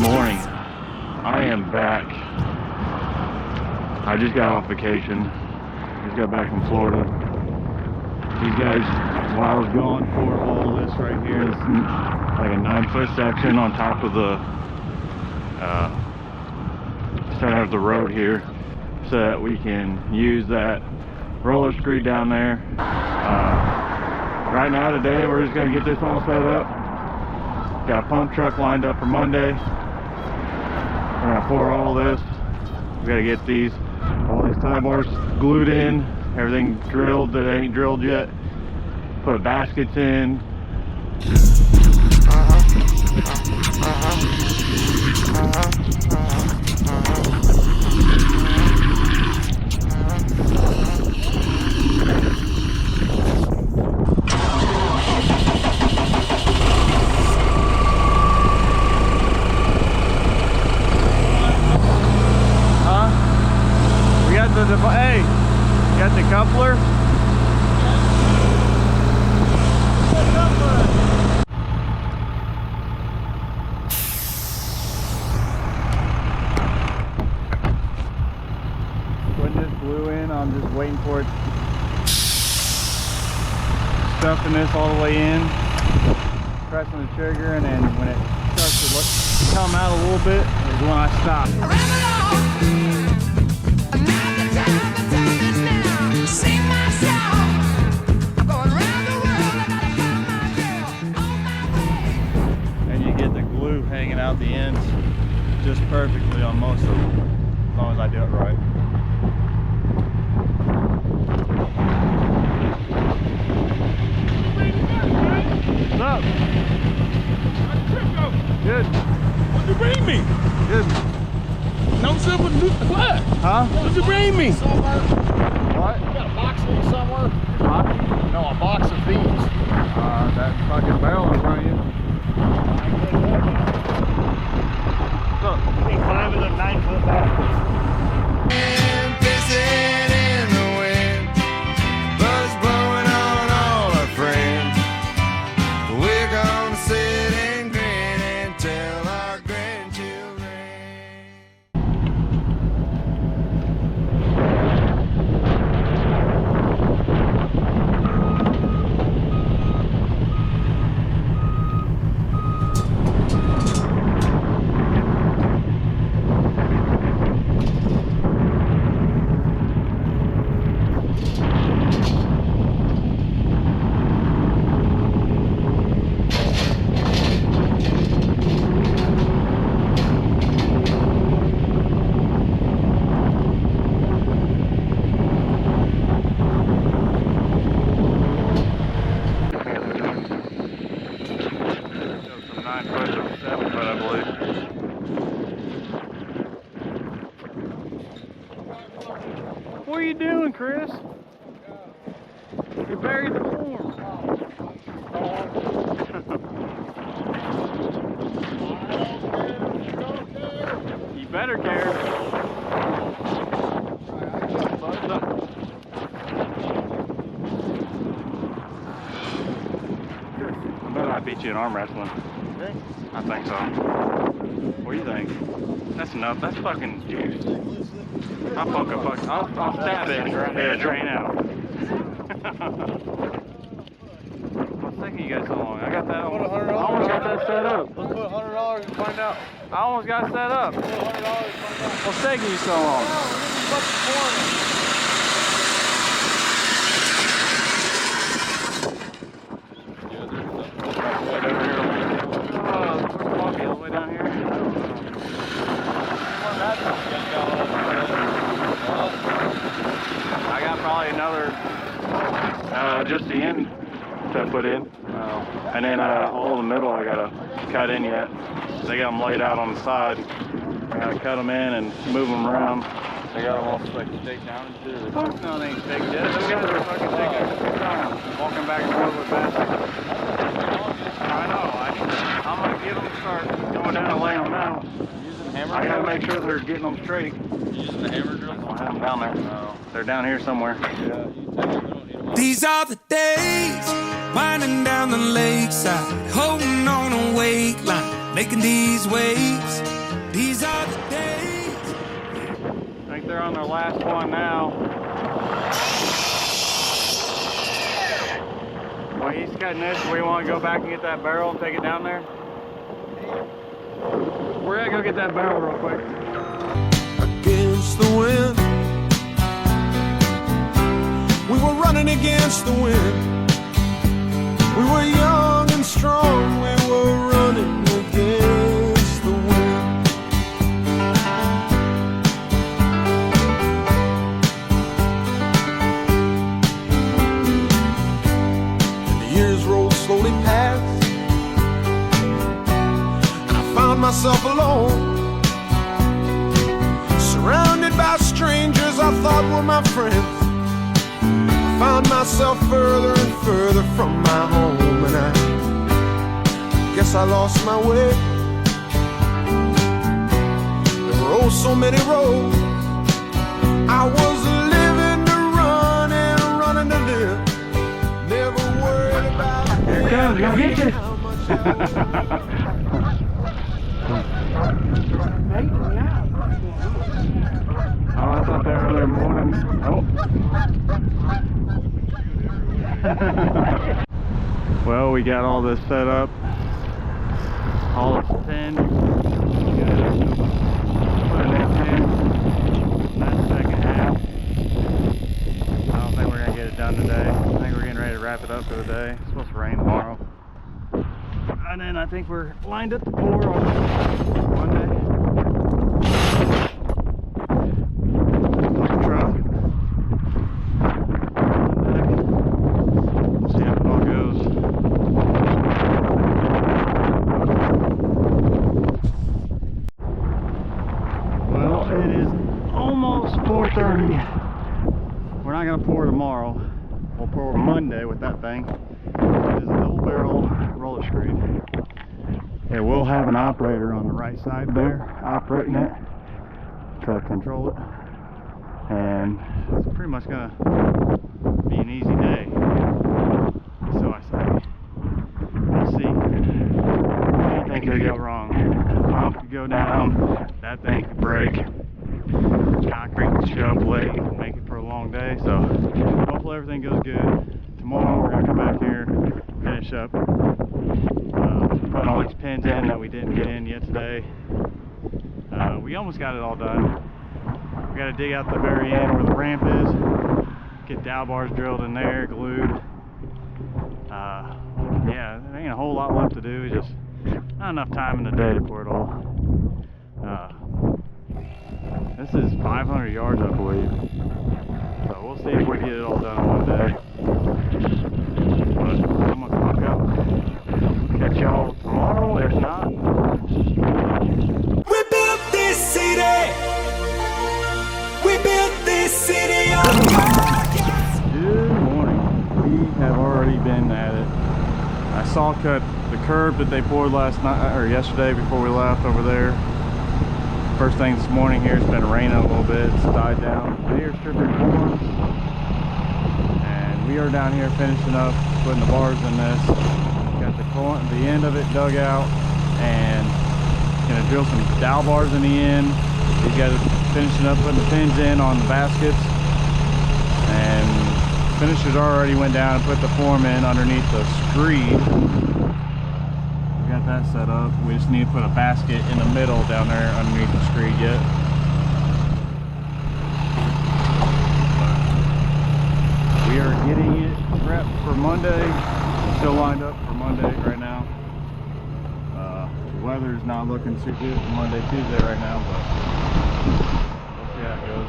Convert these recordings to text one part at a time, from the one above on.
morning. I am back. I just got off vacation. Just got back from Florida. These guys, while I was going for all this right here, it's like a 9-foot section on top of the center of the road here, so that we can use that roller screed down there. Right now today we're just gonna get this all set up. Got a pump truck lined up for Monday. We're gonna pour all this. We gotta get all these tie bars glued in, everything drilled that ain't drilled yet. Put baskets in. Hey, you got the coupler? Putting this glue in, I'm just waiting for it. Stuffing this all the way in, pressing the trigger, and then when it starts to come out a little bit is when I stop. And you get the glue hanging out the ends just perfectly on most of them, as long as I do it right. What's up? How'd the trip go? Good. What'd you bring me? Good. No silver, what? Huh? What'd you bring me? What? You got a box of these somewhere? Huh? No, a box of these. That fucking barrel in front of you. Look. I think 5 of them 9-foot baskets. What are you doing, Chris? You buried the form. You better care. I bet I beat you in arm wrestling. I think so. What do you think? That's enough. That's fucking juice. I'll stab it and drain out. What's taking you guys so long? I got that. I almost got that set up. Let's put $100 and find out. I almost got it set up. Let's put $100 and find out. What's taking you so long? Just the end to put in, and then all in the middle I gotta cut in yet. They got them laid out on the side. I gotta cut them in and move them around. They got them all like stake down and shit. Fuck no, they ain't staked yet. Those guys are fucking taking their time, walking back and forth with baskets. I know. I'm gonna get them start going down and laying them out. I gotta make sure they're getting them straight. You using the hammer drill? I don't have them down there. No. They're down here somewhere. Yeah, These are the days, winding down the lakeside, holding on a wake line, making these waves. they're on their last one now. While he's cutting this, we want to go back and get that barrel and take it down there. We're gonna go get that barrel real quick. Against the wind, we were running against the wind. We were young and strong, we were running against the wind. And the years rolled slowly past, and I found myself alone, surrounded by strangers I thought were my friends. I found myself further and further from my home, and I guess I lost my way. There were oh so many roads. I was living to run and running to live. Never worried about Here it comes, gonna get you. Oh, I thought they were early morning. Oh. Well, we got all this set up. All this pinned. Put an end pin. That's the second half. I don't think we're gonna get it done today. I think we're getting ready to wrap it up for the day. It's supposed to rain tomorrow. And then I think we're lined up to pour on Monday. Truck. See how it all goes. Well, it is almost 4:30. We're not gonna pour tomorrow. We'll pour Monday with that thing. It is a double barrel roller screen. It will have an operator on the right side there operating it to control it, and it's pretty much gonna be an easy day, so I say. We'll see. Anything could go wrong. Pump could go down, that thing could break, concrete could show up late and make it for a long day, so hopefully everything goes good. Tomorrow we're gonna come back here, finish up putting all these pins in that we didn't get in yet today. We almost got it all done. We got to dig out the very end where the ramp is, get dowel bars drilled in there, glued. Yeah, there ain't a whole lot left to do. It's just not enough time in the day to pour it all. This is 500 yards, I believe. So we'll see if we get it all done in one day. But I'm gonna clock out. Catch y'all tomorrow, if not. We built this city. We built this city on fire. Good morning. We have already been at it. I saw cut the curb that they poured last night or yesterday before we left over there. First thing this morning here, it's been raining a little bit. It's died down. They are stripping corn, and we are down here finishing up putting the bars in this. Got the corn, the end of it dug out, and gonna drill some dowel bars in the end. These guys are finishing up putting the pins in on the baskets, and finishers already went down and put the form in underneath the screed. We got that set up. We just need to put a basket in the middle down there underneath the screed yet. We are getting it prepped for Monday. Still lined up for Monday right now. The weather's not looking too good for Monday, Tuesday right now, but we'll see how it goes.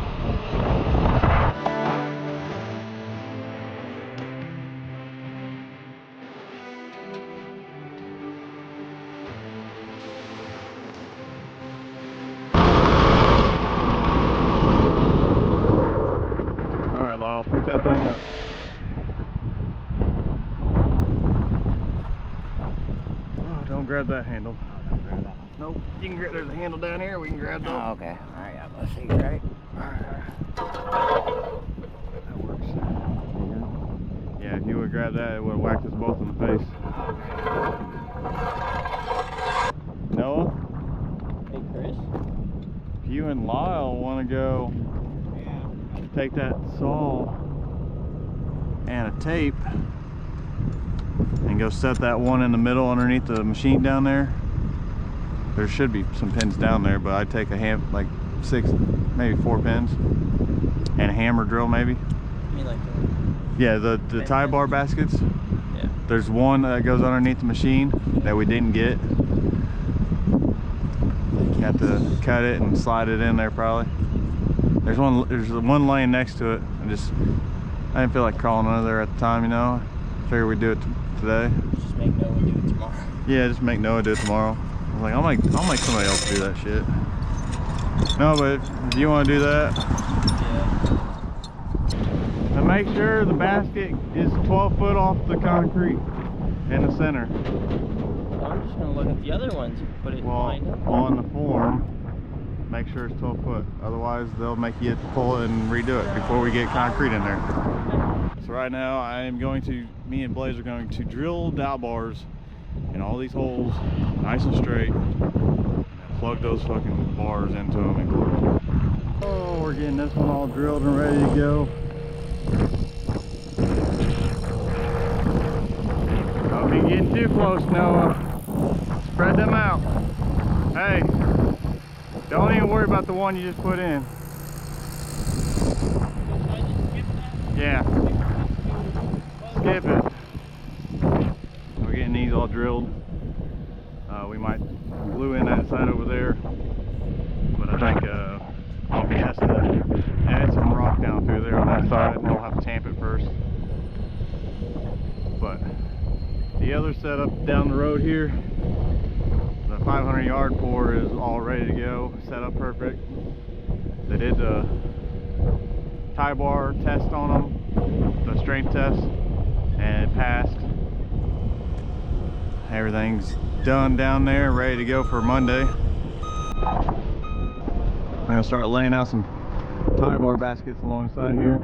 All right, Lyle, pick that thing up. Don't grab that handle. Nope. You can grab. There's a handle down here. We can grab that. Oh, okay. All right. Let's see. Right. That works. Yeah, if you would grab that, it would have whacked us both in the face. Noah, Hey, Chris. if you and Lyle want to go take that saw and a tape and go set that one in the middle underneath the machine down there. There should be some pins down there, but I'd take like 6, maybe 4 pins and a hammer drill maybe. I mean, like Yeah, the tie bar baskets. Yeah. There's one that goes underneath the machine that we didn't get. You have to cut it and slide it in there probably. There's one laying next to it. I didn't feel like crawling under there at the time, you know. Figured we'd do it today. just make Noah do it tomorrow. Yeah, just make Noah do it tomorrow. I was like, I'll make somebody else do that shit. No, but if you want to do that, Yeah. and make sure the basket is 12 foot off the concrete in the center. I'm just gonna look at the other ones and put it lined up. On the form, make sure it's 12 foot. Otherwise, they'll make you pull it and redo it before we get concrete in there. So right now, me and Blaze are going to drill dowel bars in all these holes, nice and straight, and plug those fucking bars into them and glue them. Oh, we're getting this one all drilled and ready to go. Don't be getting too close, Noah. Spread them out. Hey, don't even worry about the one you just put in. Yeah. Skip it. We're getting these all drilled. We might glue in that side over there, but I think he has to add some rock down through there on that side, and we'll have to tamp it first. But the other setup down the road here, the 500 yard pour is all ready to go, set up perfect. They did the tie bar test on them, the strength test, and it passed. Everything's done down there, ready to go for Monday. I'm gonna start laying out some tie bar baskets alongside here.